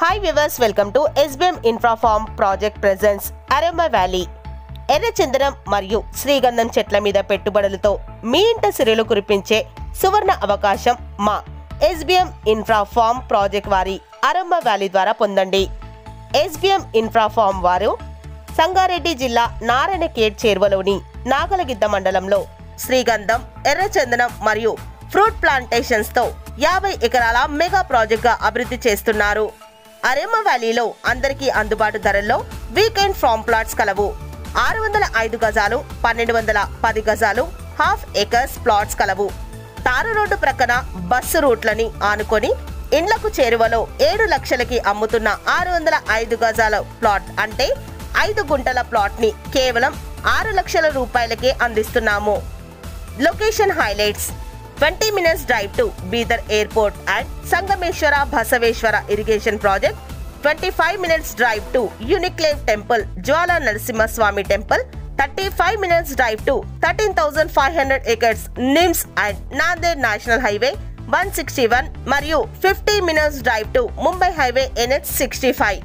Hi viewers, welcome to SBM Infrafarm Project Presents Aroma Valley. ఎర్రచందనం మరియు శ్రీగంధం చెట్ల మీద పెట్టుబడులతో మీ ఇంట సిరులు కురిపించే సువర్ణ అవకాశం మా SBM Infrafarm ప్రాజెక్ట్ వారి అరోమా వ్యాలీ ద్వారా పొందండి. SBM Infrafarm వారు సంగారెడ్డి జిల్లా నారాయణఖేడ్ చేరువలోని నాగలగిద్ద మండలంలో శ్రీగంధం, ఎర్రచందనం మరియు ఫ్రూట్ ప్లాంటేషన్స్ తో 50 ఎకరాల మెగా ప్రాజెక్ట్ గా అభివృద్ధి చేస్తున్నారు. అరోమా వ్యాలీలో అందరికీ అందుబాటు ధరల్లో వీకెండ్ ఫార్మ్ ప్లాట్స్ కలవు. 605 గజాలు, 1210 గజాలు, హాఫ్ ఏకర్స్ ప్లాట్స్ కలవు. తారు రోడ్డు ప్రక్కన బస్సు రూట్లని ఆనుకొని ఇండ్లకు చేరువలో 7 లక్షలకి అమ్ముతున్న 605 గజాల ప్లాట్ అంటే 5 గుంటల ప్లాట్ ని కేవలం 6 లక్షల రూపాయలకే అందిస్తున్నాము. Location highlights: 20 minutes drive to Bidar Airport and Sangameshwara Basaveshwara Irrigation Project, 25 minutes drive to Uniclave Temple, Jwala Narasimha Swami Temple, 35 minutes drive to 13,500 acres NIMS and Nanded National Highway 161 మరియు 50 minutes drive to Mumbai Highway NH 65.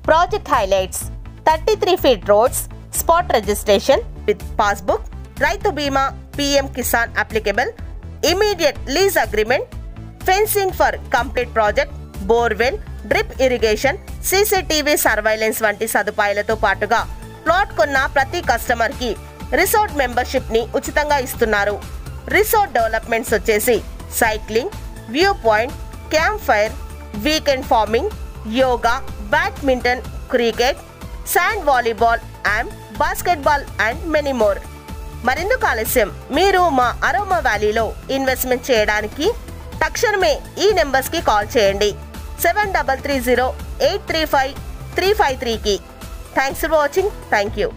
Project highlights: 33 feet roads, spot registration with passbook, Raitu Bima, PM Kisan applicable, immediate lease agreement, fencing for complete project, borewell, drip irrigation, CCTV surveillance వంటి సదుపాయాలతో పాటుగా plot కొన్న ప్రతి customer కి resort membership ని ఉచితంగా ఇస్తున్నారు. Resort developments వచ్చేసి cycling, view point, camp fire, weekend farming, yoga, badminton, cricket, sand volleyball and basketball and many more. మరెందుకు ఆలస్యం, మీరు మా అరోమా వ్యాలీలో ఇన్వెస్ట్మెంట్ చేయడానికి తక్షణమే ఈ నెంబర్స్ కి కాల్ చేయండి. 7330 835 353 కి. Thanks for watching. Thank you.